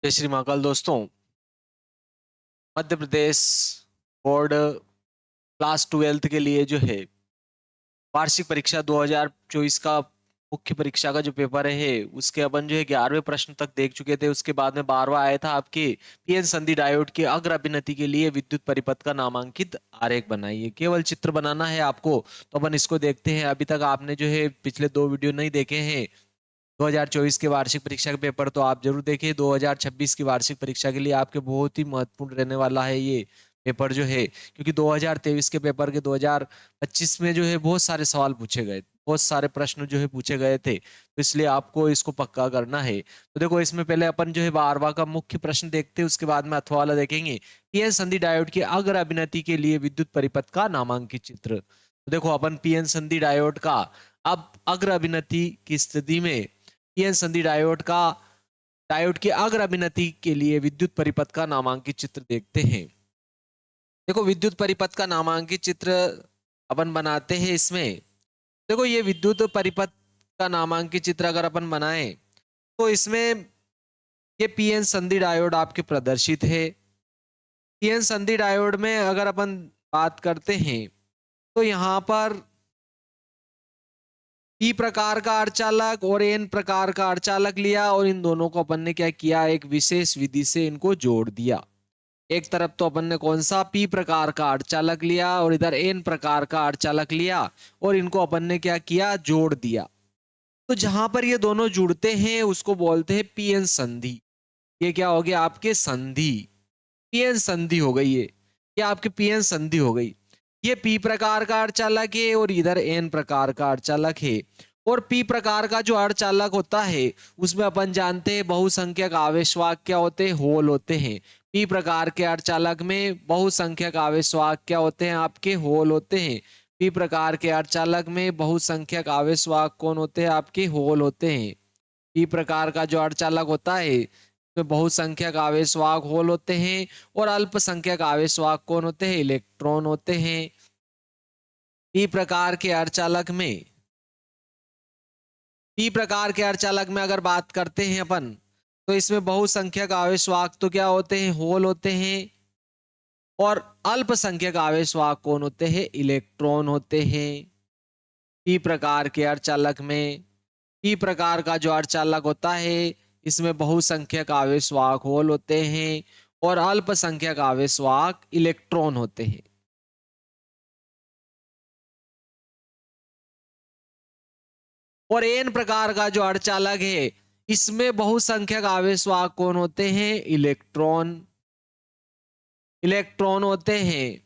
जय श्री महाकाल दोस्तों। Madhya Pradesh board class 12th के लिए जो है वार्षिक परीक्षा 2024 का मुख्य परीक्षा का जो पेपर है उसके अपन जो है 11वें प्रश्न तक देख चुके थे। उसके बाद में 12वां आया था आपके पीएन संधि डायोड के अग्र अभिनति के लिए विद्युत परिपथ का नामांकित आरेख बनाइए। केवल चित्र बनाना है आपको, तो अपन इसको देखते हैं। अभी तक आपने जो है पिछले दो वीडियो नहीं देखे हैं 2024 के वार्षिक परीक्षा के पेपर, तो आप जरूर देखिए। 2026 की वार्षिक परीक्षा के लिए आपके बहुत ही महत्वपूर्ण रहने वाला है ये पेपर जो है, क्योंकि 2023 के पेपर के 2025 में जो है बहुत सारे सवाल पूछे गए, बहुत सारे प्रश्न जो है पूछे गए थे, तो इसलिए आपको इसको पक्का करना है। तो देखो, इसमें पहले अपन जो है 12वां का मुख्य प्रश्न देखते हैं, उसके बाद में अथवा वाला देखेंगे। पीएन संधि डायोड के अग्र अभिनति के लिए विद्युत परिपथ का नामांकित चित्र। तो देखो, अपन पीएन संधि डायोड का अब अग्र अभिनति की स्थिति में पीएन संधि डायोड के अग्र अभिनति के लिए विद्युत परिपथ का नामांकित चित्र देखते हैं। देखो, विद्युत परिपथ का नामांकित चित्र अपन बनाते हैं। इसमें देखो, ये विद्युत परिपथ का नामांकित चित्र अगर अपन बनाए तो इसमें ये पीएन संधि डायोड आपके प्रदर्शित है। पीएन संधि डायोड में अगर अपन बात करते हैं तो यहाँ पर पी प्रकार का अर्धचालक और एन प्रकार का अर्धचालक लिया, और इन दोनों को अपन ने क्या किया, एक विशेष विधि से इनको जोड़ दिया। एक तरफ तो अपन ने कौन सा पी प्रकार का अर्धचालक लिया और इधर एन प्रकार का अर्धचालक लिया, और इनको अपन ने क्या किया, जोड़ दिया। तो जहां पर ये दोनों जुड़ते हैं उसको बोलते हैं पीएन संधि। ये क्या हो गया, आपके संधि, पीएन संधि हो गई। ये आपके पीएन संधि हो गई। ये पी प्रकार का अर्धचालक है और इधर एन प्रकार का अर्धचालक है। और पी प्रकार का जो अर्धचालक होता है उसमें अपन जानते हैं बहुसंख्यक आवेशवाहक क्या होते हैं, होल होते हैं। पी प्रकार के अर्धचालक में बहुसंख्यक आवेशवाहक क्या होते हैं, आपके होल होते हैं। पी प्रकार के अर्धचालक में बहुसंख्यक आवेशवाहक कौन होते हैं, आपके होल होते हैं। पी प्रकार का जो अर्धचालक होता है तो बहुसंख्यक आवेशवाहक होल होते हैं, और अल्पसंख्यक आवेशवाहक कौन होते हैं, इलेक्ट्रॉन होते हैं। पी प्रकार के अर्धचालक में पी प्रकार के अर्धचालक में अगर बात करते हैं अपन, तो इसमें बहुसंख्यक आवेशवाहक तो क्या होते हैं, होल होते हैं, और अल्पसंख्यक आवेशवाहक कौन होते हैं, इलेक्ट्रॉन होते हैं। पी प्रकार के अर्धचालक में पी प्रकार का जो अर्धचालक होता है इसमें बहुसंख्यक आवेशवाहक होल होते हैं, और अल्पसंख्यक आवेशवाहक इलेक्ट्रॉन होते हैं। और एन प्रकार का जो अर्धचालक है इसमें बहुसंख्यक आवेशवाहक कौन होते हैं, इलेक्ट्रॉन, इलेक्ट्रॉन होते हैं।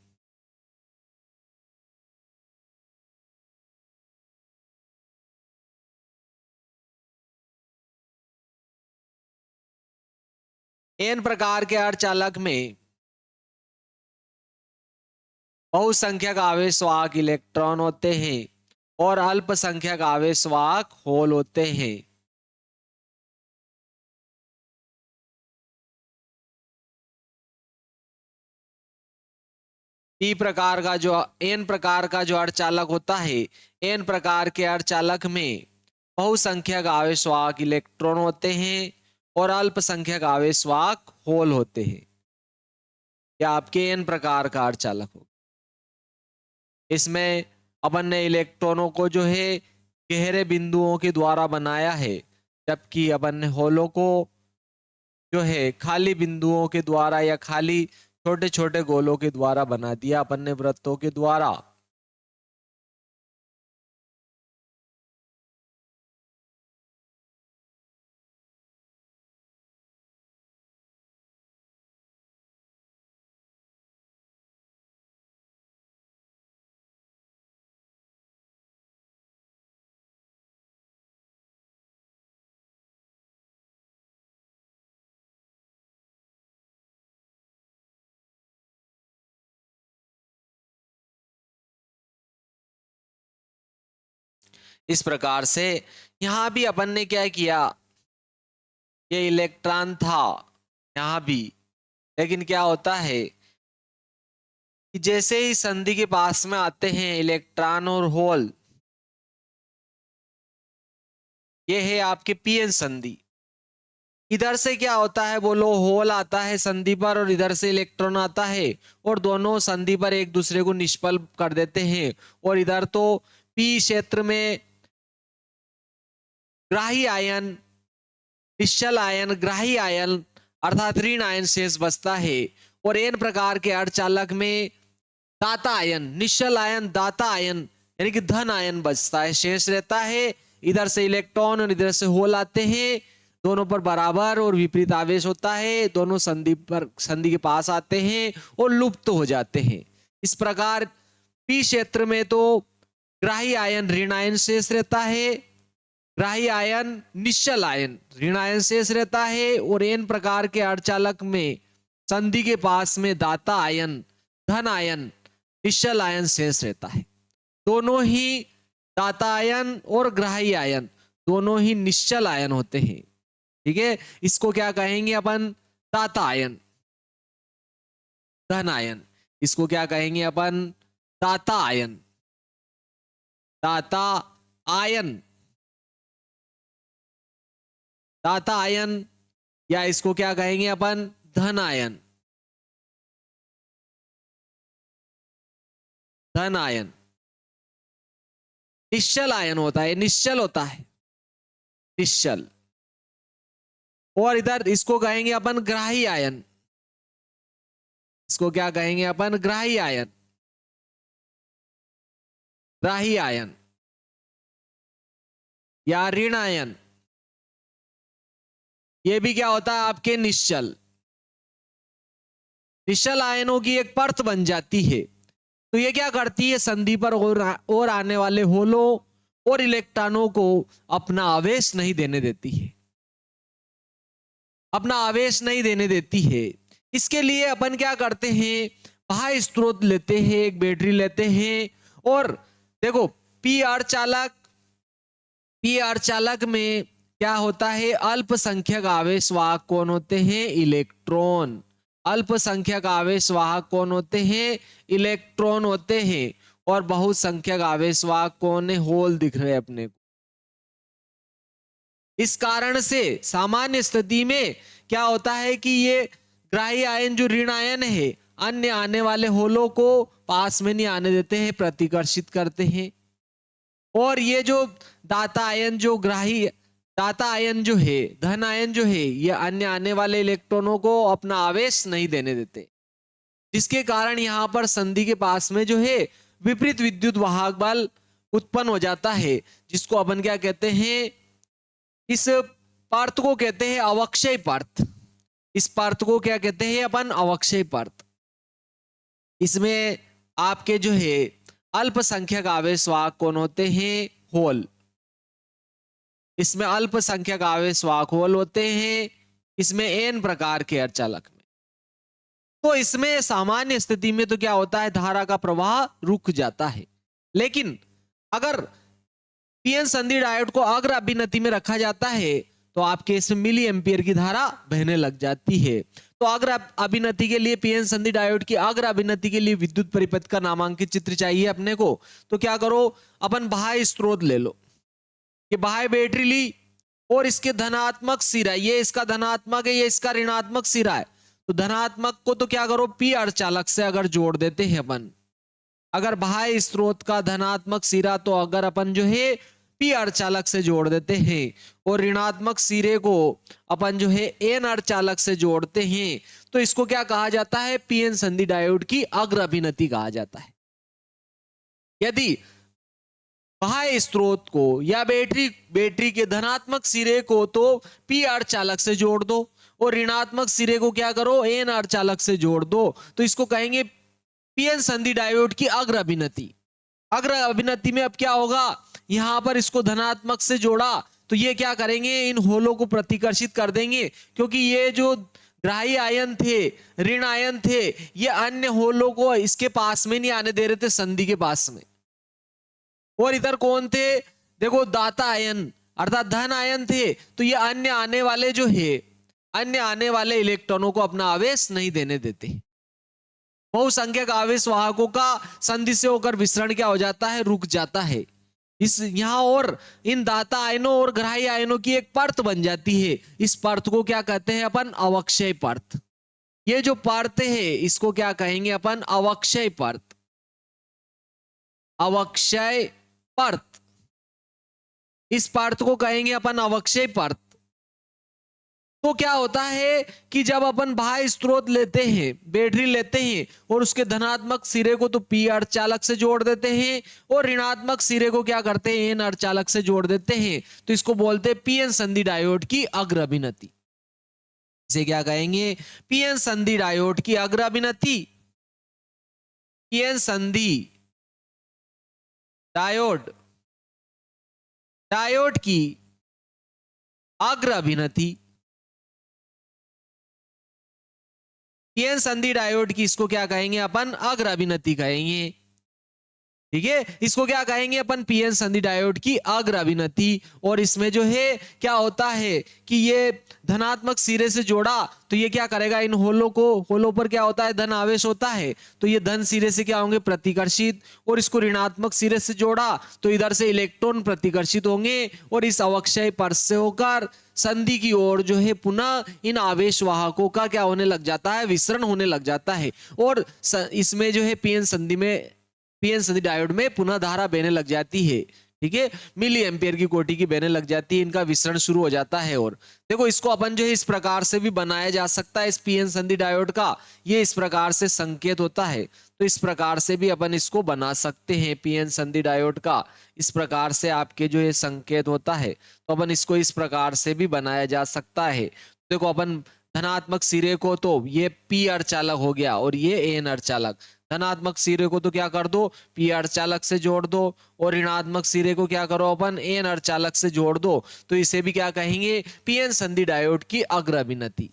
एन प्रकार के अर्धचालक में बहुसंख्यक आवेशवाहक इलेक्ट्रॉन होते हैं, और अल्पसंख्यक आवेशवाहक होल होते हैं। पी प्रकार का जो एन प्रकार का जो अर्धचालक होता है, एन प्रकार के अर्धचालक में बहुसंख्यक आवेशवाहक इलेक्ट्रॉन होते हैं, और अल्पसंख्यक आवेशवाहक होल होते हैं। या आपके एन प्रकार का अर्धचालक हो, इसमें अपन ने इलेक्ट्रॉनों को जो है गहरे बिंदुओं के द्वारा बनाया है, जबकि अपन ने होलों को जो है खाली बिंदुओं के द्वारा या खाली छोटे छोटे गोलों के द्वारा बना दिया, अपन ने वृत्तों के द्वारा। इस प्रकार से यहां भी अपन ने क्या किया, ये इलेक्ट्रॉन था यहां भी, लेकिन क्या होता है कि जैसे ही संधि के पास में आते हैं इलेक्ट्रॉन और होल, ये है आपके पीएन संधि। इधर से क्या होता है बोलो, होल आता है संधि पर और इधर से इलेक्ट्रॉन आता है और दोनों संधि पर एक दूसरे को निष्फल कर देते हैं। और इधर तो पी क्षेत्र में ग्राही आयन, निश्चल आयन, ग्राही आयन अर्थात ऋण आयन शेष बचता है। और एन प्रकार के अर्धचालक में दाता आयन, निश्चल आयन, दाता आयन यानी कि धन आयन बचता है, शेष रहता है। इधर से इलेक्ट्रॉन और इधर से होल आते हैं, दोनों पर बराबर और विपरीत आवेश होता है, दोनों संधि के पास आते हैं और लुप्त हो जाते हैं। इस प्रकार पी क्षेत्र में तो ग्राही आयन ऋण आयन शेष रहता है, ग्राही आयन निश्चल आयन ऋण आयन शेष रहता है। और एन प्रकार के अर्धचालक में संधि के पास में दाता आयन, धन आयन, निश्चल आयन शेष रहता है। दोनों ही दाता आयन और ग्राही आयन दोनों ही निश्चल आयन होते हैं। ठीक है, इसको क्या कहेंगे अपन, दाता आयन, धन आयन। इसको क्या कहेंगे अपन, दाता आयन, दाता आयन, दाता आयन, या इसको क्या कहेंगे अपन, धन आयन, धन आयन। निश्चल आयन होता है, निश्चल होता है, निश्चल। और इधर इसको कहेंगे अपन ग्राही आयन, इसको क्या कहेंगे अपन, ग्राही आयन, ग्राही आयन या ऋण आयन। ये भी क्या होता है आपके निश्चल, निश्चल आयनों की एक परत बन जाती है। तो ये क्या करती है, संधि पर और आने वाले होलों और इलेक्ट्रॉनों को अपना आवेश नहीं देने देती है, अपना आवेश नहीं देने देती है। इसके लिए अपन क्या करते हैं, बाह्य स्रोत लेते हैं, एक बैटरी लेते हैं। और देखो पी अर्धचालक, पी अर्धचालक में क्या होता है, अल्पसंख्यक आवेश वाहक कौन होते हैं, इलेक्ट्रॉन। अल्पसंख्यक आवेश वाहक कौन होते हैं, इलेक्ट्रॉन होते हैं। और बहुसंख्यक आवेश वाहक कौन है, होल दिख रहे अपने को। इस कारण से सामान्य स्थिति में क्या होता है कि ये ग्राही आयन जो ऋण आयन है, अन्य आने वाले होलों को पास में नहीं आने देते हैं, प्रतिकर्षित करते हैं। और ये जो दाता आयन, जो ग्राही दाता आयन जो है, धन आयन जो है, ये अन्य आने वाले इलेक्ट्रॉनों को अपना आवेश नहीं देने देते, जिसके कारण यहां पर संधि के पास में जो है विपरीत विद्युत वाहक बल उत्पन्न हो जाता है, जिसको अपन क्या कहते हैं, इस परत को कहते हैं अवक्षय परत। इस परत को क्या कहते हैं अपन, अवक्षय परत। इसमें आपके जो है अल्पसंख्यक आवेश वाहक कौन होते हैं, होल। इसमें अल्पसंख्यक आवेश वाहक होल होते हैं, इसमें एन प्रकार के अर्धचालक में। तो इसमें सामान्य स्थिति में तो क्या होता है, धारा का प्रवाह रुक जाता है। लेकिन अगर पीएन संधि डायोड को अग्र अभिनति में रखा जाता है तो आपके इसमें मिली एम्पियर की धारा बहने लग जाती है। तो अग्र अभिनति के लिए, पीएन संधि डायोड की अग्र अभिनति के लिए विद्युत परिपथ का नामांकित चित्र चाहिए अपने को। तो क्या करो, अपन बाह्य स्रोत ले लो, ये बाह्य बैटरी ली और इसके धनात्मक सिरा, ये इसका धनात्मक है, ये इसका ऋणात्मक सिरा है। तो धनात्मक को तो क्या करो, पी अर्धचालक से अगर जोड़ देते हैं अपन, अगर बाह्य स्रोत का धनात्मक सिरा तो अगर अपन जो है पी अर्धचालक से जोड़ देते हैं और ऋणात्मक सिरे को अपन जो है एन अर्धचालक से जोड़ते हैं, तो इसको क्या कहा जाता है, पीएन संधि डायोड की अग्र अभिनति कहा जाता है। यदि बाह्य स्रोत को या बैटरी के धनात्मक सिरे को तो पी अर्धचालक से जोड़ दो और ऋणात्मक सिरे को क्या करो, एन अर्धचालक से जोड़ दो, तो इसको कहेंगे पीएन संधि डायोड की अग्र अभिनति। अग्र अभिनति में अब क्या होगा, यहां पर इसको धनात्मक से जोड़ा तो ये क्या करेंगे, इन होलों को प्रतिकर्षित कर देंगे, क्योंकि ये जो ग्राही आयन थे, ऋण आयन थे, ये अन्य होलों को इसके पास में नहीं आने दे रहे थे, संधि के पास में। और इधर कौन थे, देखो दाता आयन अर्थात धन आयन थे, तो ये अन्य आने वाले जो है, अन्य आने वाले इलेक्ट्रॉनों को अपना आवेश नहीं देने देते। बहुसंख्यक आवेश वाहकों का संधि से होकर विसरण क्या हो जाता है, रुक जाता है। इस यहाँ और इन दाता आयनों और ग्राही आयनों की एक परत बन जाती है। इस परत को क्या कहते हैं अपन? अवक्षय परत। ये जो परत है इसको क्या कहेंगे अपन? अवक्षय परत। अवक्षय परत, इस परत को कहेंगे अपन अवक्षय परत। तो क्या होता है कि जब अपन बाह्य स्रोत लेते हैं, बैटरी लेते हैं और उसके धनात्मक सिरे को तो पी अर्धचालक से जोड़ देते हैं और ऋणात्मक सिरे को क्या करते हैं? एन अर्धचालक से जोड़ देते हैं। तो इसको बोलते हैं पीएन संधि डायोड की अग्र अभिनति। इसे क्या कहेंगे? पीएन संधि डायोड की अग्र अभिनति। पीएन संधि डायोड, डायोड की अग्र अभिनति। पीएन संधि डायोड की इसको क्या कहेंगे अपन? अग्र अभिनति कहेंगे। ठीक है, इसको क्या कहेंगे अपन? पीएन संधि डायोड की अग्र अभिनति। और इसमें जो है क्या होता है कि ये धनात्मक सिरे से जोड़ा तो ये क्या करेगा? इन होलों को, होलों पर क्या होता है? धन आवेश होता है, तो ये धन सिरे से क्या होंगे? प्रतिकर्षित। और इसको ऋणात्मक सिरे से जोड़ा तो इधर से इलेक्ट्रॉन प्रतिकर्षित होंगे और इस अवक्षय पर से होकर संधि की ओर जो है पुनः इन आवेश वाहकों का क्या होने लग जाता है? विसरण होने लग जाता है। और इसमें जो है पीएन संधि में, पीएन संधि डायोड में पुनः धारा बहने लग जाती है। ठीक है, मिली एम्पियर की कोटि की बहने लग जाती है, इनका विसरण शुरू हो जाता है। और देखो इसको अपन जो है इस प्रकार से भी बनाया जा सकता है इस पीएन संधि डायोड का। ये इस प्रकार से संकेत होता है, तो इस प्रकार से भी अपन इसको बना सकते हैं पीएन संधि डायोड का। इस प्रकार से आपके जो ये संकेत होता है तो अपन इसको इस प्रकार से भी बनाया जा सकता है। देखो अपन धनात्मक सिरे को तो ये पी अर्धचालक हो गया और ये एन अर्धचालक। धनात्मक सिरे को तो क्या कर दो? पी अर्धचालक से जोड़ दो और ऋणात्मक सिरे को क्या करो अपन? एन अर्धचालक से जोड़ दो। तो इसे भी क्या कहेंगे? पीएन संधि डायोड की अग्र अभिनति।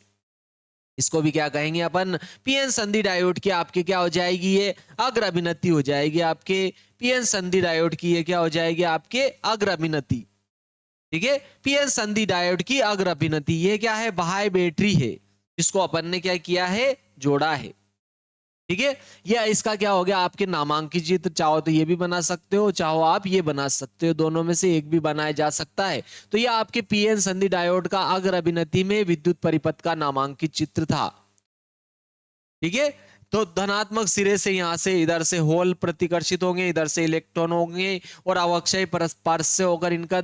इसको भी क्या कहेंगे अपन? पीएन संधि डायोड की आपके क्या हो जाएगी? ये अग्र अभिनति हो जाएगी आपके। पीएन संधि डायोड की ये क्या हो जाएगी? आपके अग्र अभिनति। ठीक है, पीएन संधि डायोड की अग्र अभिनति। ये क्या है? बाह्य बैटरी है जिसको अपन ने क्या किया है? जोड़ा है। ठीक है, यह इसका क्या हो गया? आपके नामांकित चित्र। चाहो तो ये भी बना सकते हो, चाहो आप ये बना सकते हो, दोनों में से एक भी बनाया जा सकता है। तो यह आपके पीएन संधि डायोड का अग्र अभिनति में विद्युत परिपथ का नामांकित चित्र था। ठीक है, तो धनात्मक सिरे से यहां से इधर से होल प्रतिकर्षित होंगे, इधर से इलेक्ट्रॉन होंगे और अवक्षय परस्पर से होकर इनका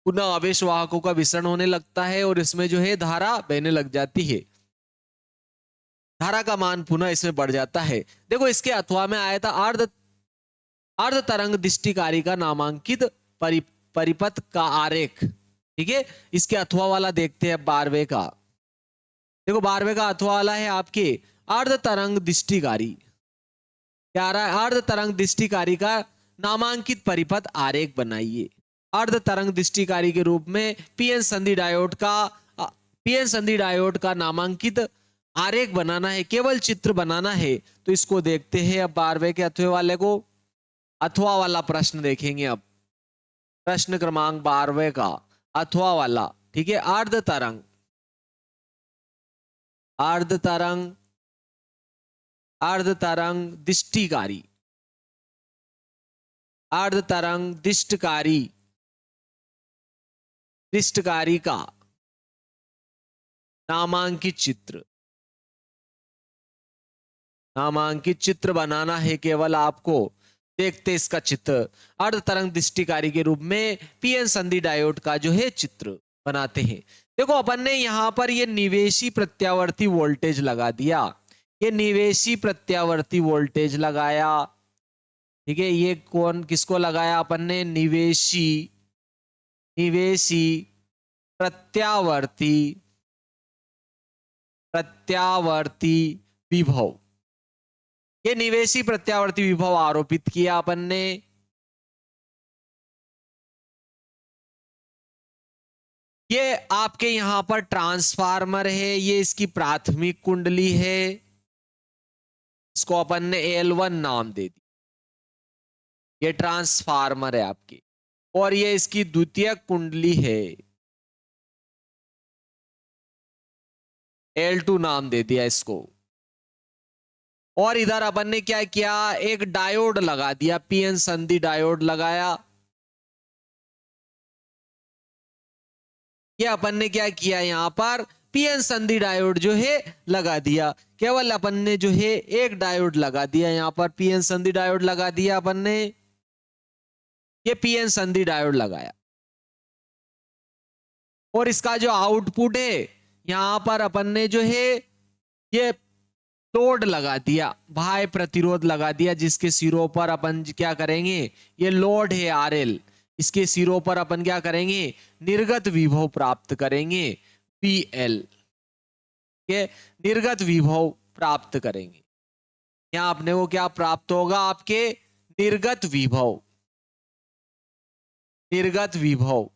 पुनः आवेश वाहकों का विसरण होने लगता है और इसमें जो है धारा बहने लग जाती है। धारा का मान पुनः इसमें बढ़ जाता है। देखो इसके अथवा में आया था अर्ध तरंग दृष्टिकारी का नामांकित परिपथ का आरेख। ठीक है, इसके अथवा वाला देखते हैं 12वें का। देखो 12वें का अथवा वाला है आपके अर्ध तरंग दृष्टिकारी। क्या आ रहा है? अर्ध तरंग दृष्टिकारी का नामांकित परिपथ आरेख बनाइए। अर्ध तरंग दृष्टिकारी के रूप में पीएन संधि डायोड का नामांकित आरेख बनाना है, केवल चित्र बनाना है। तो इसको देखते हैं अब 12वें के अथवा वाले को। अथवा वाला प्रश्न देखेंगे अब, प्रश्न क्रमांक 12वें का अथवा वाला। ठीक है, अर्ध तरंग, अर्ध तरंग, अर्ध तरंग दृष्टिकारी, अर्ध तरंग दृष्टिकारी, दृष्टिकारी का नामांकित चित्र। नामांकित चित्र बनाना है केवल आपको। देखते इसका चित्र। अर्ध तरंग दृष्टिकारी के रूप में पीएन संधि डायोड का जो है चित्र बनाते हैं। देखो अपन ने यहां पर ये निवेशी प्रत्यावर्ती वोल्टेज लगा दिया। ये निवेशी प्रत्यावर्ती वोल्टेज लगाया। ठीक है, ये कौन किसको लगाया अपन ने? निवेशी, निवेशी प्रत्यावर्ती, प्रत्यावर्ती विभव। ये निवेशी प्रत्यावर्ती विभव आरोपित किया अपन ने। ये आपके यहां पर ट्रांसफार्मर है, ये इसकी प्राथमिक कुंडली है, इसको अपन ने L1 नाम दे दी। ये ट्रांसफार्मर है आपकी और ये इसकी द्वितीयक कुंडली है, L2 नाम दे दिया इसको। और इधर अपन ने क्या किया? एक डायोड लगा दिया, पीएन संधि डायोड लगाया। ये अपन ने क्या किया, यहाँ पर पीएन संधि डायोड जो है लगा दिया। केवल अपन ने जो है एक डायोड लगा दिया, यहाँ पर पीएन संधि डायोड लगा दिया अपन ने, ये पीएन संधि डायोड लगाया। और इसका जो आउटपुट है यहां पर अपन ने जो है ये लोड लगा दिया, बाह्य प्रतिरोध लगा दिया, जिसके सिरों पर अपन क्या करेंगे, ये लोड है आरएल, इसके सिरों पर अपन क्या करेंगे, निर्गत विभव प्राप्त करेंगे, पीएल के निर्गत विभव प्राप्त करेंगे। यहां अपने को क्या प्राप्त होगा, आपके निर्गत विभव, निर्गत विभव।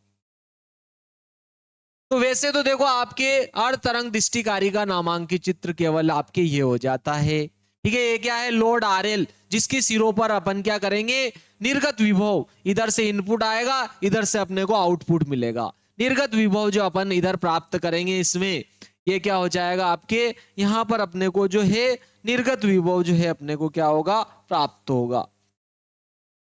तो वैसे तो देखो आपके अर्ध तरंग दृष्टिकारी का नामांकित चित्र केवल आपके ये हो जाता है, ठीक है। ये क्या है, लोड आरएल, जिसके सिरों पर अपन क्या करेंगे, निर्गत विभव, इधर से इनपुट आएगा, इधर से अपने को आउटपुट मिलेगा। निर्गत विभव जो अपन इधर प्राप्त करेंगे, इसमें ये क्या हो जाएगा आपके, यहां पर अपने को जो है निर्गत विभव जो है अपने को क्या होगा, प्राप्त होगा।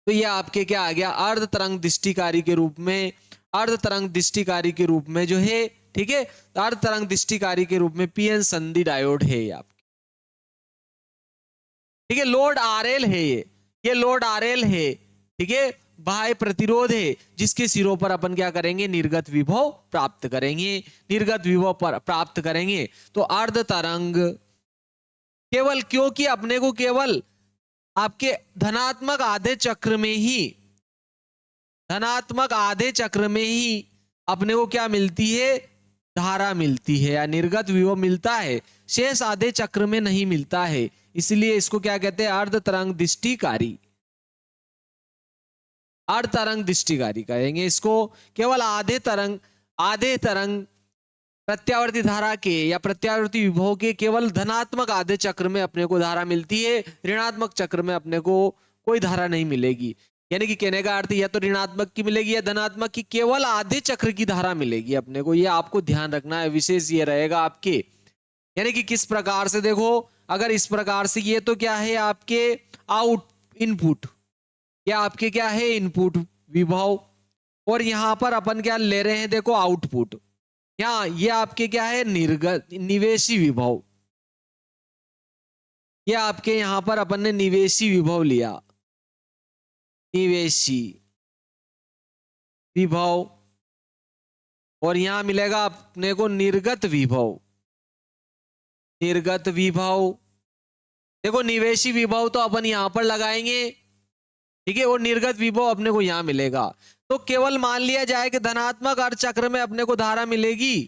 तो ये आपके क्या आ गया, अर्ध तरंग दृष्टिकारी के रूप में, अर्ध तरंग दृष्टिकारी के रूप में जो है, ठीक है, अर्ध तरंग दृष्टिकारी के रूप में पीएन संधि डायोड है ये आपके, ठीक है। लोड आरएल है ये लोड आरएल है, ठीक है, बाह्य प्रतिरोध है, जिसके सिरों पर अपन क्या करेंगे, निर्गत विभव प्राप्त करेंगे, निर्गत विभव प्राप्त करेंगे। तो अर्ध तरंग केवल, क्योंकि अपने को केवल आपके धनात्मक आधे चक्र में ही, धनात्मक आधे चक्र में ही अपने को क्या मिलती है, धारा मिलती है या निर्गत विभव मिलता है, शेष आधे चक्र में नहीं मिलता है। इसलिए इसको क्या कहते हैं, अर्ध तरंग दृष्टिकारी, अर्ध तरंग दृष्टिकारी कहेंगे इसको। केवल आधे तरंग प्रत्यावर्ती धारा के या प्रत्यावर्ती विभव के केवल धनात्मक आधे चक्र में अपने को धारा मिलती है, ऋणात्मक चक्र में अपने को कोई धारा नहीं मिलेगी। यानी कि कहने का अर्थ या तो ऋणात्मक की मिलेगी या धनात्मक की, केवल आधे चक्र की धारा मिलेगी अपने को, ये आपको ध्यान रखना है, विशेष ये रहेगा आपके। यानी कि किस प्रकार से, देखो अगर इस प्रकार से, ये तो क्या है आपके आउट इनपुट, या आपके क्या है इनपुट विभव, और यहां पर अपन क्या ले रहे हैं, देखो आउटपुट, यहाँ ये आपके क्या है, निर्गत निवेशी विभव, ये आपके यहां पर अपन ने निवेशी विभव लिया, निवेशी विभव, और यहां मिलेगा अपने को निर्गत विभव, निर्गत विभव। देखो निवेशी विभव तो अपन यहां पर लगाएंगे, ठीक है, और निर्गत विभव अपने को यहां मिलेगा। तो केवल मान लिया जाए कि धनात्मक अर्ध चक्र में अपने को धारा मिलेगी,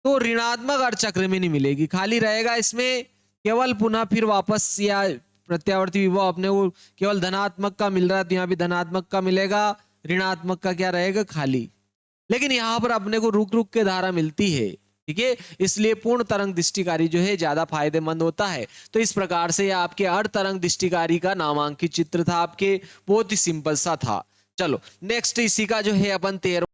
तो ऋणात्मक अर्ध चक्र में नहीं मिलेगी, खाली रहेगा इसमें केवल पुनः फिर वापस, या प्रत्यावर्ती विभव अपने को केवल धनात्मक का मिल रहा है, तो यहाँ भी धनात्मक का मिलेगा, ऋणात्मक का क्या रहेगा, खाली। लेकिन यहाँ पर अपने को रुक रुक के धारा मिलती है, ठीक है, इसलिए पूर्ण तरंग दृष्टिकारी जो है ज्यादा फायदेमंद होता है। तो इस प्रकार से आपके अर्ध तरंग दृष्टिकारी का नामांकित चित्र था आपके, बहुत ही सिंपल सा था। चलो नेक्स्ट इसी का जो है अपन 13,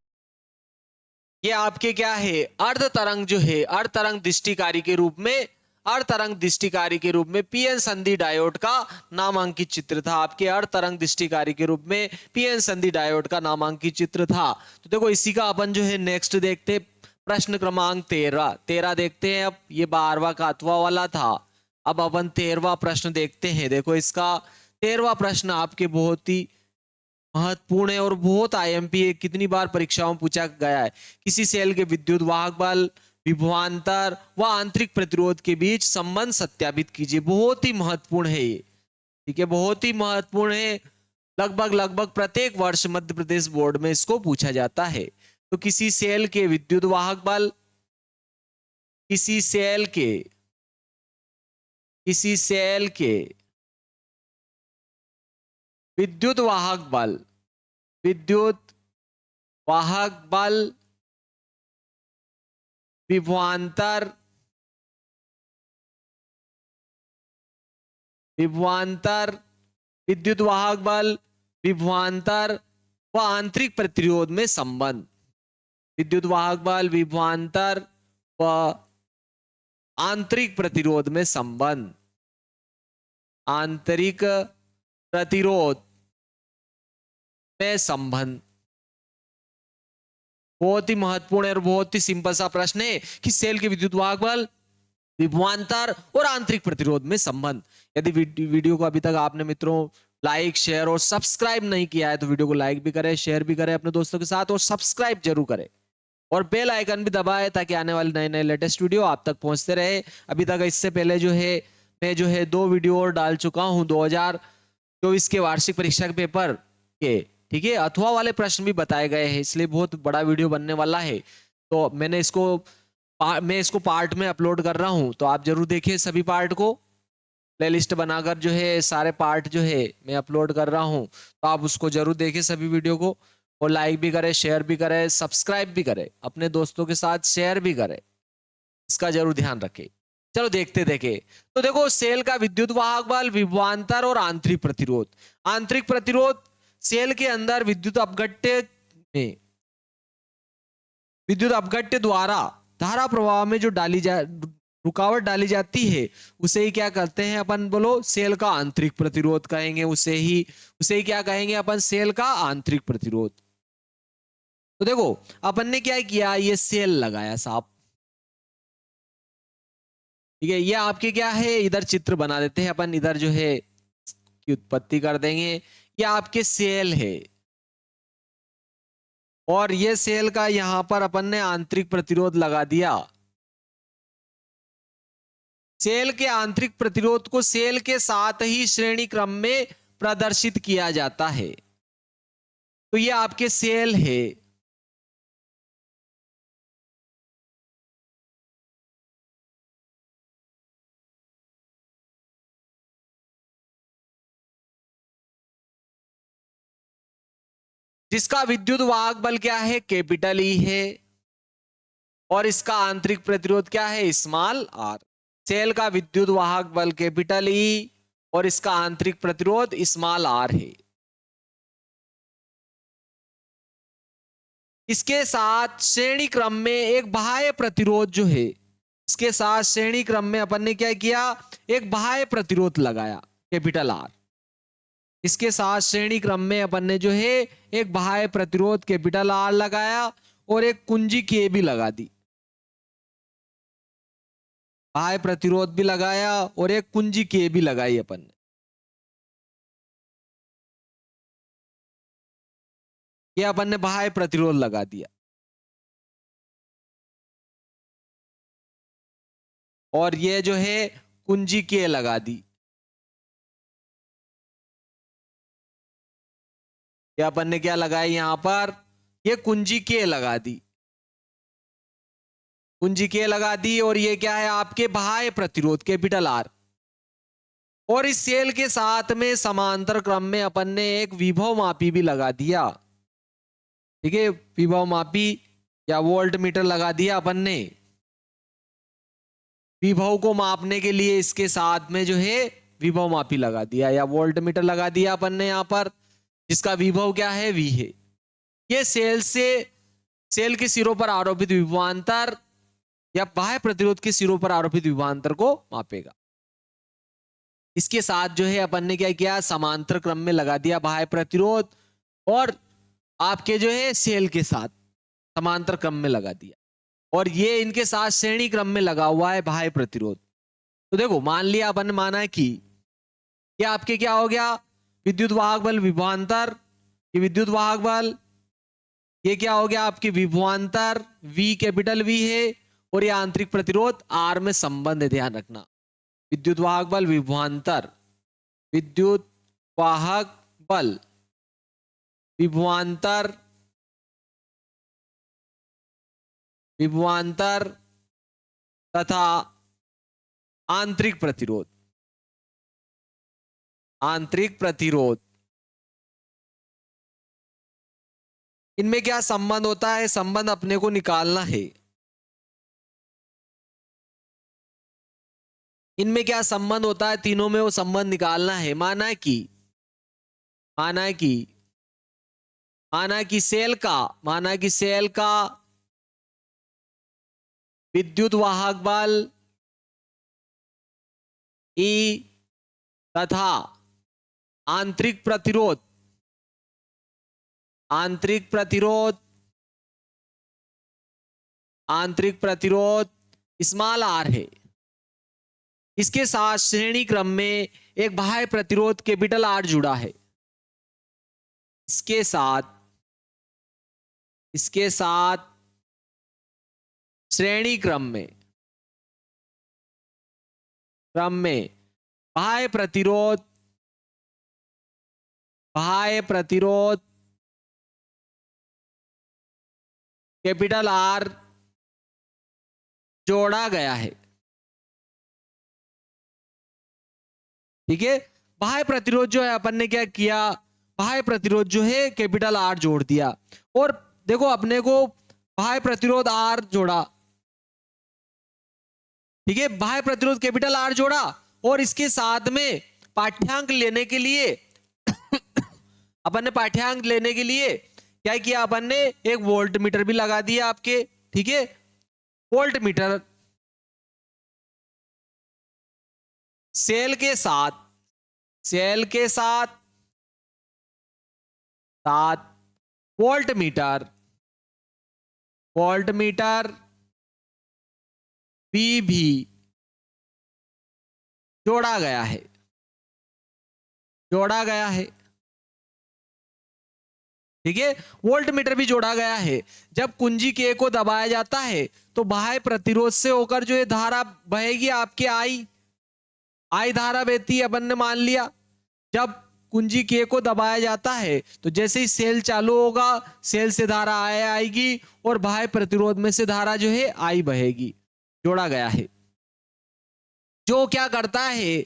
ये आपके क्या है, अर्ध तरंग जो है, अर्ध तरंग दृष्टिकारी के रूप में, अर्ध तरंग दृष्टिकारी के रूप में पीएन संधि डायोड का नामांकित चित्र था आपके, अर्ध तरंग दृष्टिकारी के रूप में पीएन संधि डायोड का नामांकित चित्र था। तो देखो इसी का अपन जो है नेक्स्ट देखते, प्रश्न क्रमांक 13 देखते हैं। अब ये 12वां का 8वां वाला था, अब अपन 13वां प्रश्न देखते हैं। देखो इसका 13वां प्रश्न आपके बहुत ही महत्वपूर्ण है और बहुत आईएमपी है, कितनी बार परीक्षाओं में पूछा गया है। किसी सेल के विद्युत वाहक बल, विभवांतर व आंतरिक प्रतिरोध के बीच संबंध सत्यापित कीजिए। बहुत ही महत्वपूर्ण है ये, ठीक है, बहुत ही महत्वपूर्ण है। लगभग प्रत्येक वर्ष मध्य प्रदेश बोर्ड में इसको पूछा जाता है। तो किसी सेल के विद्युत वाहक बल, किसी सेल के विद्युत वाहक बल, विद्युत वाहक बल, विभवांतर विद्युत वाहक बल, विभवांतर व आंतरिक प्रतिरोध में संबंध, विद्युत वाहक बल, विभवांतर व आंतरिक प्रतिरोध में संबंध, आंतरिक प्रतिरोध में संबंध, बहुत ही महत्वपूर्ण और बहुत ही सिंपल सा प्रश्न है कि सेल के विद्युत वाहक बल, विभवांतर और आंतरिक प्रतिरोध में संबंध। यदि वीडियो को अभी तक आपने मित्रों लाइक, शेयर और सब्सक्राइब नहीं किया है तो वीडियो को लाइक भी करें, शेयर भी करें अपने दोस्तों के साथ और सब्सक्राइब जरूर करें और बेल आइकन भी दबाएं ताकि आने वाले नए नए लेटेस्ट वीडियो आप तक पहुंचते रहे। अभी तक इससे पहले जो है मैं जो है 2 वीडियो और डाल चुका हूं 2024 के वार्षिक परीक्षा के पेपर के, ठीक है, अथवा वाले प्रश्न भी बताए गए हैं, इसलिए बहुत बड़ा वीडियो बनने वाला है। तो मैं इसको पार्ट में अपलोड कर रहा हूं, तो आप जरूर देखिए सभी पार्ट को। प्लेलिस्ट बनाकर जो है सारे पार्ट जो है मैं अपलोड कर रहा हूं, तो आप उसको जरूर देखिए सभी वीडियो को और लाइक भी करें, शेयर भी करें, सब्सक्राइब भी करें, अपने दोस्तों के साथ शेयर भी करें, इसका जरूर ध्यान रखें। चलो देखते देखे। तो देखो सेल का विद्युत वाहक बल, विभवांतर और आंतरिक प्रतिरोध। आंतरिक प्रतिरोध सेल के अंदर विद्युत अपघट्य द्वारा धारा प्रवाह में जो रुकावट डाली जाती है उसे ही क्या कहते हैं अपन, बोलो, सेल का आंतरिक प्रतिरोध कहेंगे। उसे ही क्या कहेंगे अपन, सेल का आंतरिक प्रतिरोध। तो देखो अपन ने क्या किया, ये सेल लगाया साहब, ठीक है, ये आपके क्या है, इधर चित्र बना देते हैं अपन, इधर जो है की उत्पत्ति कर देंगे। ये आपके सेल है और ये सेल का यहां पर अपन ने आंतरिक प्रतिरोध लगा दिया। सेल के आंतरिक प्रतिरोध को सेल के साथ ही श्रेणी क्रम में प्रदर्शित किया जाता है। तो ये आपके सेल है, जिसका विद्युत वाहक बल क्या है, कैपिटल ई है और इसका आंतरिक प्रतिरोध क्या है, स्मॉल आर। सेल का विद्युत वाहक बल कैपिटल ई और इसका आंतरिक प्रतिरोध स्मॉल आर है। इसके साथ श्रेणी क्रम में एक बाह्य प्रतिरोध जो है, इसके साथ श्रेणी क्रम में अपन ने क्या किया, एक बाह्य प्रतिरोध लगाया कैपिटल आर। इसके साथ श्रेणी क्रम में अपन ने जो है एक बाह्य प्रतिरोध कैपिटल आर लगाया और एक कुंजी के भी लगा दी। बाह्य प्रतिरोध भी लगाया और एक कुंजी के भी लगाई अपन ने। ये अपन ने बाह्य प्रतिरोध लगा दिया और ये जो है कुंजी के लगा दी। ये अपन ने क्या लगाया, यहां पर ये कुंजी के लगा दी, कुंजी के लगा दी और ये क्या है आपके बाह्य प्रतिरोध कैपिटल आर। और इस सेल के साथ में समांतर क्रम में अपन ने एक विभव मापी भी लगा दिया, ठीक है, विभव मापी या वोल्ट मीटर लगा दिया अपन ने। विभव को मापने के लिए इसके साथ में जो है विभव मापी लगा दिया या वोल्ट मीटर लगा दिया अपन ने यहां पर, जिसका विभव क्या है, वी है। ये सेल के सिरों पर आरोपित विभवांतर या बाह्य प्रतिरोध के सिरों पर आरोपित विभवांतर को मापेगा। इसके साथ जो है अपन ने क्या किया, समांतर क्रम में लगा दिया बाह्य प्रतिरोध और आपके जो है सेल के साथ समांतर क्रम में लगा दिया और ये इनके साथ श्रेणी क्रम में लगा हुआ है बाह्य प्रतिरोध। तो देखो मान लिया अपन ने, माना कि ये आपके क्या हो गया, विद्युत वाहक बल विभवांतर, ये विद्युत वाहक बल, ये क्या हो गया आपके विभवांतर, V कैपिटल V है और ये आंतरिक प्रतिरोध R में संबंध है, ध्यान रखना। विद्युत वाहक बल विभवांतर, विद्युत वाहक बल विभवांतर, विभवांतर तथा आंतरिक प्रतिरोध, आंतरिक प्रतिरोध, इनमें क्या संबंध होता है, संबंध अपने को निकालना है। इनमें क्या संबंध होता है, तीनों में वो संबंध निकालना है। माना कि सेल का विद्युत वाहक बल E तथा आंतरिक प्रतिरोध आंतरिक प्रतिरोध स्मॉल आर है। इसके साथ श्रेणी क्रम में एक बाह्य प्रतिरोध कैपिटल आर जुड़ा है। इसके साथ श्रेणी क्रम में बाह्य प्रतिरोध कैपिटल आर जोड़ा गया है। ठीक है, बाह्य प्रतिरोध जो है अपन ने क्या किया, बाह्य प्रतिरोध जो है कैपिटल आर जोड़ दिया। और देखो अपने को बाह्य प्रतिरोध आर जोड़ा, ठीक है, बाह्य प्रतिरोध कैपिटल आर जोड़ा और इसके साथ में पाठ्यांक लेने के लिए अपन ने पाठ्यांक लेने के लिए क्या किया, अपन ने एक वोल्ट मीटर भी लगा दिया आपके। ठीक है, वोल्ट मीटर सेल के साथ वोल्ट मीटर भी जोड़ा गया है। ठीक है, वोल्ट मीटर भी जोड़ा गया है। जब कुंजी के को दबाया जाता है तो बाह्य प्रतिरोध से होकर जो ये धारा बहेगी आपके आई धारा बहती है, अपन ने मान लिया। जब कुंजी के को दबाया जाता है तो जैसे ही सेल चालू होगा, सेल से धारा आएगी और बाह्य प्रतिरोध में से धारा जो है आई बहेगी। जोड़ा गया है। जो क्या करता है,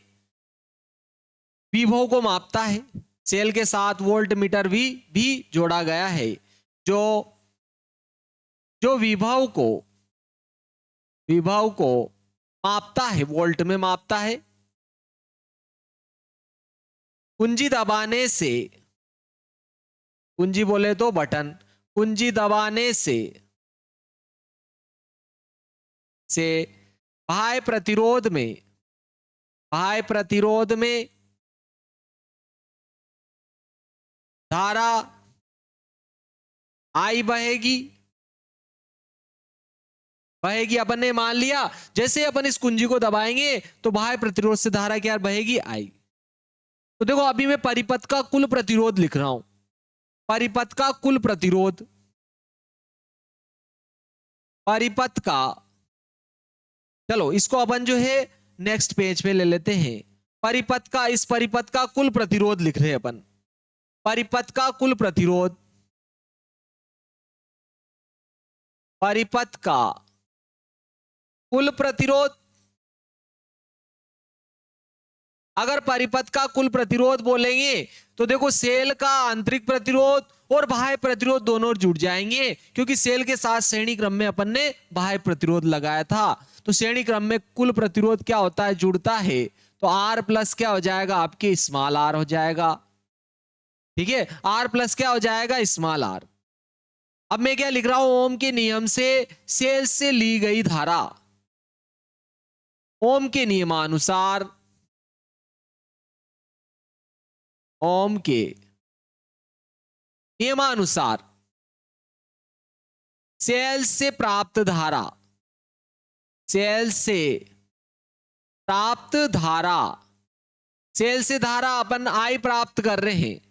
विभव को मापता है। सेल के साथ वोल्ट मीटर भी जोड़ा गया है जो विभव को मापता है, वोल्ट में मापता है। कुंजी दबाने से, कुंजी बोले तो बटन, कुंजी दबाने से बाह्य प्रतिरोध में धारा आई बहेगी। अपन ने मान लिया जैसे अपन इस कुंजी को दबाएंगे तो बाह्य प्रतिरोध से धारा क्या बहेगी, आई। तो देखो अभी मैं परिपथ का कुल प्रतिरोध लिख रहा हूं, परिपथ का कुल प्रतिरोध, परिपथ का, चलो इसको अपन जो है नेक्स्ट पेज पे ले लेते हैं। परिपथ का, इस परिपथ का कुल प्रतिरोध लिख रहे हैं अपन। परिपथ का कुल प्रतिरोध, परिपथ का कुल प्रतिरोध, अगर परिपथ का कुल प्रतिरोध बोलेंगे तो देखो सेल का आंतरिक प्रतिरोध और बाह्य प्रतिरोध दोनों जुड़ जाएंगे, क्योंकि सेल के साथ श्रेणी क्रम में अपन ने बाह्य प्रतिरोध लगाया था। तो श्रेणी क्रम में कुल प्रतिरोध क्या होता है, जुड़ता है। तो आर प्लस क्या हो जाएगा, आपके स्मॉल आर हो जाएगा। ठीक है, आर प्लस क्या हो जाएगा, स्मॉल आर। अब मैं क्या लिख रहा हूं, ओम के नियम से सेल से ली गई धारा, ओम के नियमानुसार, ओम के नियमानुसार सेल से प्राप्त धारा, सेल से प्राप्त धारा, सेल से धारा अपन आई प्राप्त कर रहे हैं।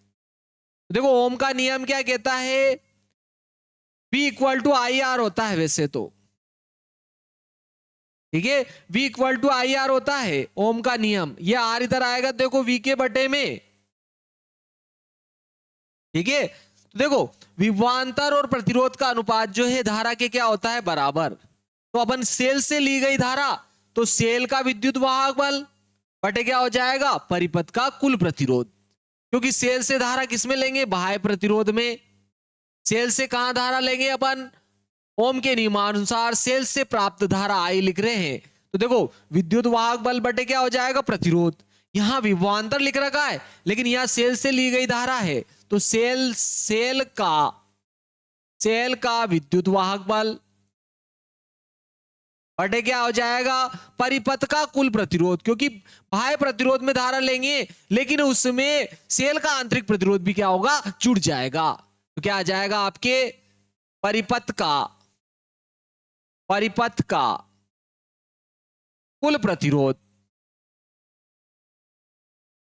देखो ओम का नियम क्या कहता है, V equal to I R होता है वैसे तो। ठीक है, V equal to I R होता है ओम का नियम। ये आर इधर आएगा देखो V के बटे में। ठीक है, तो देखो विभवांतर और प्रतिरोध का अनुपात जो है धारा के क्या होता है, बराबर। तो अपन सेल से ली गई धारा, तो सेल का विद्युत वाहक बल बटे क्या हो जाएगा, परिपथ का कुल प्रतिरोध। क्योंकि सेल से धारा किसमें लेंगे, बाह्य प्रतिरोध में। सेल से कहां धारा लेंगे अपन, ओम के नियमानुसार सेल से प्राप्त धारा आई लिख रहे हैं। तो देखो विद्युत वाहक बल बटे क्या हो जाएगा, प्रतिरोध। यहां विभवांतर लिख रखा है लेकिन यहां सेल से ली गई धारा है, तो सेल का विद्युत वाहक बल बटे क्या हो जाएगा, परिपथ का कुल प्रतिरोध। क्योंकि बाह्य प्रतिरोध में धारा लेंगे लेकिन उसमें सेल का आंतरिक प्रतिरोध भी क्या होगा, जुड़ जाएगा। तो क्या आ जाएगा आपके परिपथ का परिपथ का कुल प्रतिरोध,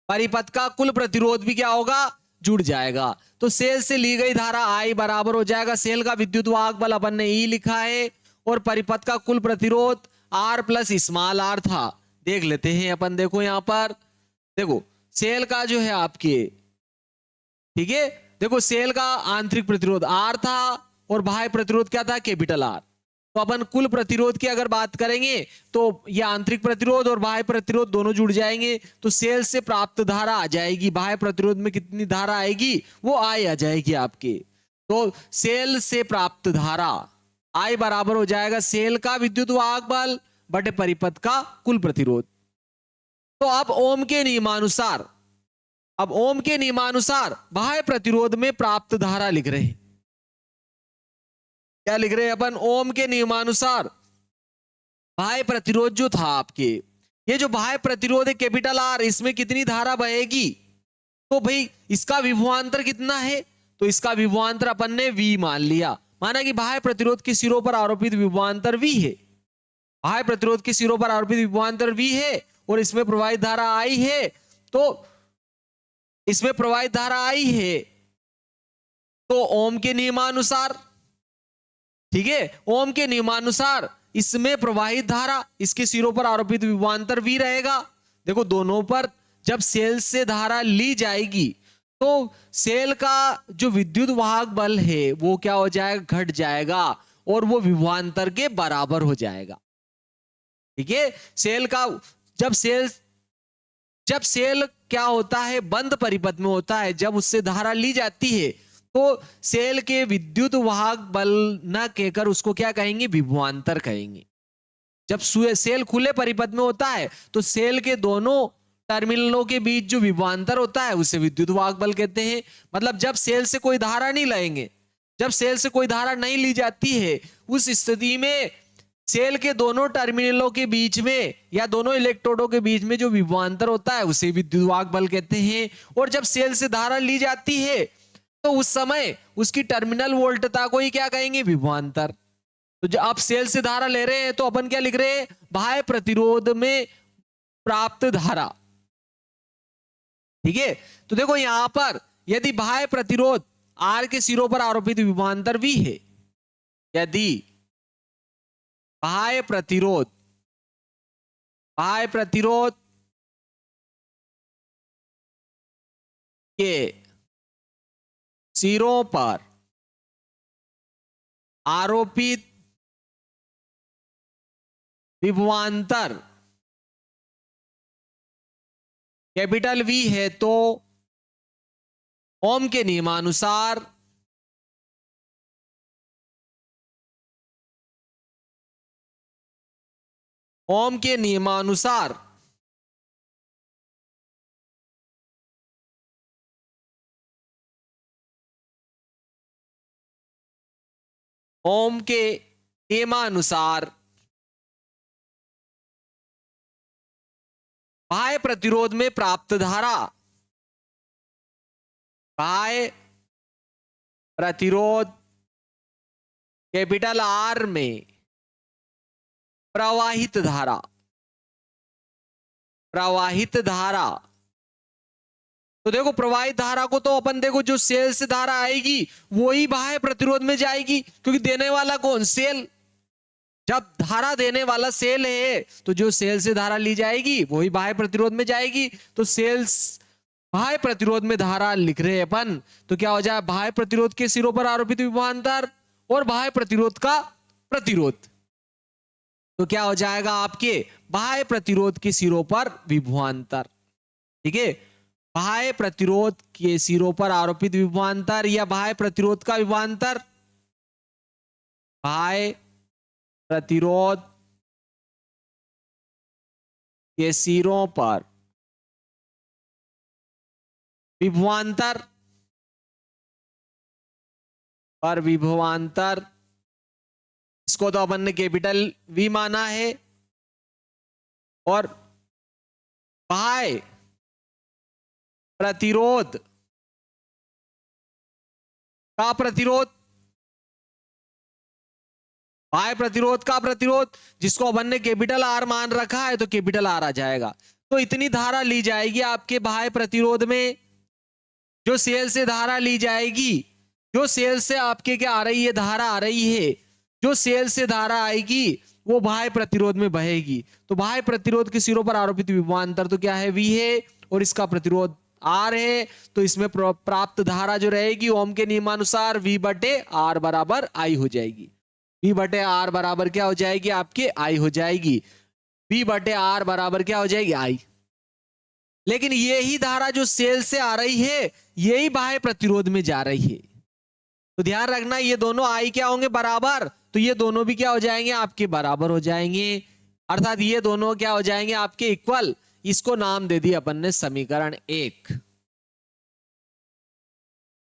परिपथ का कुल प्रतिरोध भी क्या होगा, जुड़ जाएगा। तो सेल से ली गई धारा I बराबर हो जाएगा, सेल का विद्युत वाहक बल अपन ने E लिखा है और परिपथ का कुल प्रतिरोध R प्लस स्मॉल r था। देख लेते हैं अपन, देखो यहां पर, देखो सेल का जो है आपके, ठीक है, देखो सेल का आंतरिक प्रतिरोध R था और बाह्य प्रतिरोध क्या था, कैपिटल R। तो अपन कुल प्रतिरोध की अगर बात करेंगे तो ये आंतरिक प्रतिरोध और बाह्य प्रतिरोध दोनों जुड़ जाएंगे, तो सेल से प्राप्त धारा आ जाएगी, बाह्य प्रतिरोध में कितनी धारा आएगी, वो I आ जाएगी आपके। तो सेल से प्राप्त धारा I बराबर हो जाएगा सेल का विद्युत वाहक बल बटे परिपथ का कुल प्रतिरोध। तो अब ओम के नियमानुसार, अब ओम के नियमानुसार बाह्य प्रतिरोध में प्राप्त धारा लिख रहे हैं। क्या लिख रहे हैं अपन, ओम के नियमानुसार बाह्य प्रतिरोध जो था आपके, ये जो बाह्य प्रतिरोध है कैपिटल R, इसमें कितनी धारा बहेगी, तो भाई इसका विभवांतर कितना है, तो इसका विभवांतर अपन ने V मान लिया, माना कि बाह्य प्रतिरोध के सिरों पर आरोपित विभवांतर V है, बाह्य प्रतिरोध के सिरों पर आरोपित विभवांतर V है और इसमें प्रवाहित धारा I है, तो इसमें प्रवाहित धारा I है, तो ओम के नियमानुसार, ठीक है, ओम के नियमानुसार इसमें प्रवाहित धारा, इसके सिरों पर आरोपित विभवांतर V रहेगा। देखो दोनों पर जब सेल से धारा ली जाएगी तो सेल का जो विद्युत वाहक बल है वो क्या हो जाएगा, घट जाएगा और वो विभवांतर के बराबर हो जाएगा। ठीक है, सेल का जब सेल क्या होता है, बंद परिपथ में होता है, जब उससे धारा ली जाती है तो सेल के विद्युत वाहक बल ना कहकर उसको क्या कहेंगे, विभवांतर कहेंगे। जब सेल खुले परिपथ में होता है तो सेल के दोनों टर्मिनलों के बीच जो विभवांतर होता है उसे विद्युत वाहक बल कहते हैं। मतलब जब सेल से कोई धारा नहीं लेंगे, जब सेल से कोई धारा नहीं ली जाती है, उस स्थिति में सेल के दोनों टर्मिनलों के बीच में या दोनों इलेक्ट्रोडों के बीच में जो विभवांतर होता है उसे विद्युत वाहक बल कहते हैं। और जब सेल से धारा ली जाती है तो उस समय उसकी टर्मिनल वोल्टता को ही क्या कहेंगे, विभवांतर। तो जब आप सेल से धारा ले रहे हैं तो अपन क्या लिख रहे हैं, बाह्य प्रतिरोध में प्राप्त धारा। ठीक है, तो देखो यहां पर यदि बाह्य प्रतिरोध R के सिरों पर आरोपित विभवांतर V है, यदि बाह्य प्रतिरोध के सिरों पर आरोपित विभवांतर कैपिटल V है, तो ओम के नियमानुसार ओम के नियमानुसार ओम के नियमानुसार बाह्य प्रतिरोध में प्राप्त धारा, बाह्य प्रतिरोध कैपिटल R में प्रवाहित धारा, प्रवाहित धारा, तो देखो प्रवाहित धारा को तो अपन देखो जो सेल से धारा आएगी वो ही बाह्य प्रतिरोध में जाएगी, क्योंकि देने वाला कौन, सेल। जब धारा देने वाला सेल है तो जो सेल से धारा ली जाएगी वही बाह्य प्रतिरोध में जाएगी। तो सेल्स बाह्य प्रतिरोध में धारा लिख रहे हैं अपन, तो क्या हो जाए, बाह्य प्रतिरोध के सिरों पर आरोपित विभवांतर और बाह्य प्रतिरोध का प्रतिरोध, तो क्या हो जाएगा आपके बाह्य प्रतिरोध के सिरों पर विभवांतर। ठीक है, बाह्य प्रतिरोध के सिरों पर आरोपित विभवांतर या बाह्य प्रतिरोध का विभवांतर, बाह्य प्रतिरोध के सिरों पर विभवांतर इसको तो अपन ने कैपिटल V माना है, और बाह्य प्रतिरोध का प्रतिरोध, बाह्य प्रतिरोध का प्रतिरोध जिसको अपन ने कैपिटल आर मान रखा है तो कैपिटल आर आ जाएगा। तो इतनी धारा ली जाएगी आपके बाह्य प्रतिरोध में, जो सेल से धारा ली जाएगी, जो सेल से आपके क्या आ रही है, धारा आ रही है, जो सेल से धारा आएगी वो बाह्य प्रतिरोध में बहेगी। तो बाह्य प्रतिरोध के सिरों पर आरोपित विभवांतर तो क्या है, वी है, और इसका प्रतिरोध आर है। तो इसमें प्राप्त धारा जो रहेगी ओम के नियमानुसार वी बटे आर बराबर आई हो जाएगी। वी बटे आर बराबर क्या हो जाएगी आपके, आई हो जाएगी। वी बटे आर बराबर क्या हो जाएगी, आई। लेकिन यही धारा जो सेल से आ रही है यही बाह्य प्रतिरोध में जा रही है। तो ध्यान रखना ये दोनों आई क्या होंगे, बराबर। तो ये दोनों भी क्या हो जाएंगे आपके, बराबर हो जाएंगे, अर्थात ये दोनों क्या हो जाएंगे आपके, इक्वल। इसको नाम दे दिया अपन ने समीकरण 1।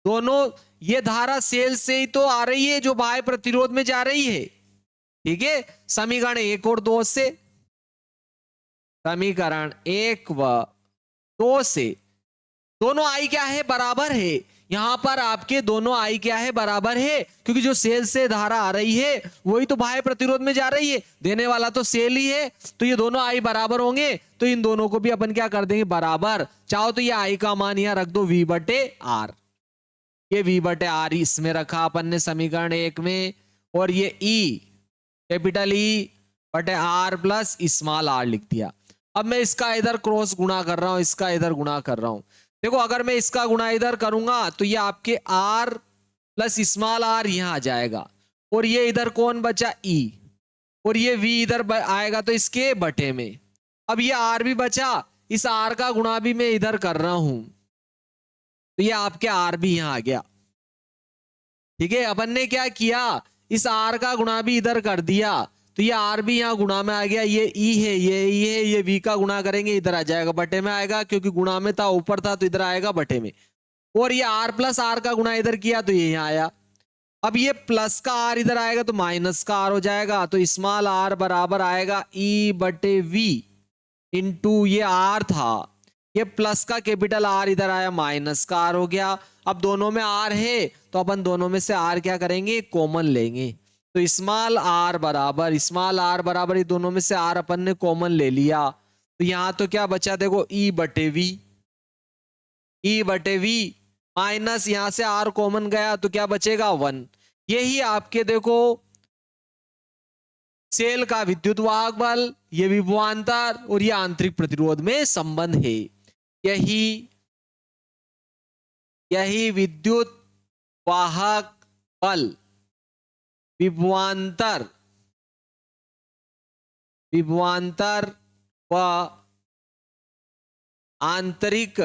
दोनों ये धारा सेल से ही तो आ रही है जो बाह्य प्रतिरोध में जा रही है, ठीक है। समीकरण 1 और 2 से, समीकरण 1 व 2 से दोनों आई क्या है, बराबर है। यहां पर आपके दोनों आई क्या है, बराबर है, क्योंकि जो सेल से धारा आ रही है वही तो बाह्य प्रतिरोध में जा रही है, देने वाला तो सेल ही है। तो ये दोनों आई बराबर होंगे, तो इन दोनों को भी अपन क्या कर देंगे, बराबर। चाहो तो ये आई का मान यहां रख दो वी बटे आर, ये वी बटे आर इसमें रखा अपन ने समीकरण 1 में, और ये ई, कैपिटल ई बटे आर प्लस स्मॉल आर लिख दिया। अब मैं इसका इधर क्रॉस गुणा कर रहा हूं, इसका इधर गुणा कर रहा हूं। देखो अगर मैं इसका गुणा इधर करूंगा तो ये आपके आर प्लस स्मॉल आर यहां आ जाएगा, और ये इधर कौन बचा, ई, और ये वी इधर आएगा तो इसके बटे में। अब ये आर भी बचा, इस आर का गुणा भी मैं इधर कर रहा हूं, तो ये आपके आर भी यहां आ गया, ठीक है। अपन ने क्या किया, इस आर का गुणा भी इधर कर दिया, तो ये आर भी यहां गुणा में आ गया, ये ई है, ये ई है, ये वी का गुणा करेंगे इधर आ जाएगा, बटे में आएगा, क्योंकि गुणा में था ऊपर था तो इधर आएगा बटे में। और ये आर प्लस आर का गुणा इधर किया तो ये यहां आया। अब ये प्लस का आर इधर आएगा तो माइनस का आर हो जाएगा, तो स्मॉल आर बराबर आएगा ई बटे वी इंटू ये आर था, ये प्लस का कैपिटल आर इधर आया, माइनस का आर हो गया। अब दोनों में आर है तो अपन दोनों में से आर क्या करेंगे, कॉमन लेंगे। तो स्मॉल आर बराबर ये दोनों में से आर अपन ने कॉमन ले लिया, तो यहां तो क्या बचा देखो, ई बटे वी माइनस यहां से आर कॉमन गया तो क्या बचेगा, 1। यही आपके देखो सेल का विद्युत वाहक बल, ये विभवांतर और ये आंतरिक प्रतिरोध में संबंध है। यही विद्युत वाहक बल, विभवांतर व आंतरिक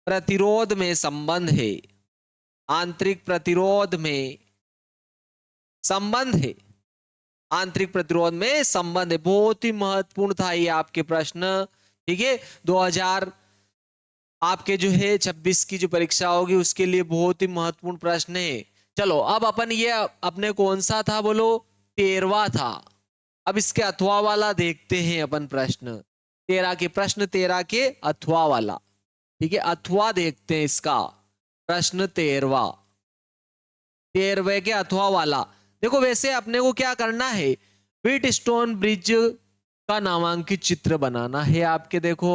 प्रतिरोध में संबंध है, आंतरिक प्रतिरोध में संबंध है, आंतरिक प्रतिरोध में संबंध है। बहुत ही महत्वपूर्ण था ये आपके प्रश्न, ठीक है। 2000 आपके जो है 26 की जो परीक्षा होगी उसके लिए बहुत ही महत्वपूर्ण प्रश्न है। चलो अब अपन ये अपने कौन सा था बोलो, 13वां था। अब इसके अथवा वाला देखते हैं अपन प्रश्न, 13 के अथवा वाला, ठीक है। अथवा देखते हैं इसका प्रश्न 13वें के अथवा वाला। देखो वैसे अपने को क्या करना है, व्हीटस्टोन ब्रिज का नामांकित चित्र बनाना है आपके, देखो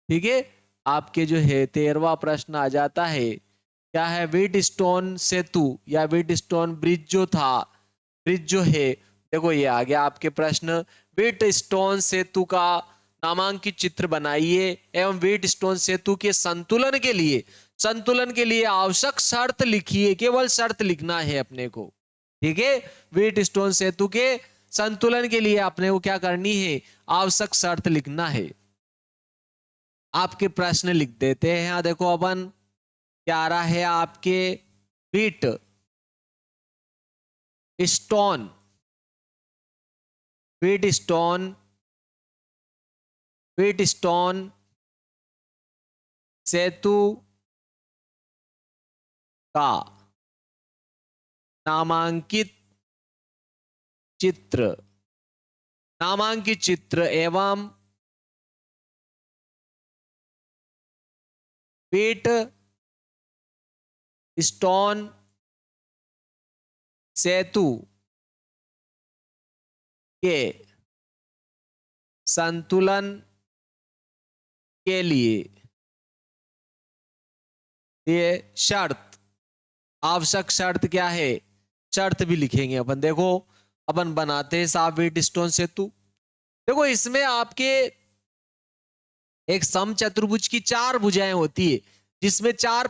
ठीक है। आपके जो है 13वां प्रश्न आ जाता है, क्या है, व्हीटस्टोन सेतु या व्हीटस्टोन ब्रिज जो था, ब्रिज जो है, देखो ये आ गया आपके प्रश्न। व्हीटस्टोन सेतु का नामांकित चित्र बनाइए एवं व्हीटस्टोन सेतु के संतुलन के लिए आवश्यक शर्त लिखिए, केवल शर्त लिखना है अपने को, ठीक है। व्हीटस्टोन सेतु के संतुलन के लिए अपने को क्या करनी है, आवश्यक शर्त लिखना है। आपके प्रश्न लिख देते हैं यहां, देखो अपन क्या आ रहा है आपके, व्हीट स्टोन सेतु का नामांकित चित्र एवं व्हीटस्टोन सेतु के संतुलन के लिए ये शर्त, आवश्यक शर्त क्या है, शर्त भी लिखेंगे अपन। देखो अपन बनाते हैं साफ व्हीट स्टोन सेतु। देखो इसमें आपके एक समचतुर्भुज की 4 भुजाएं होती है, जिसमें 4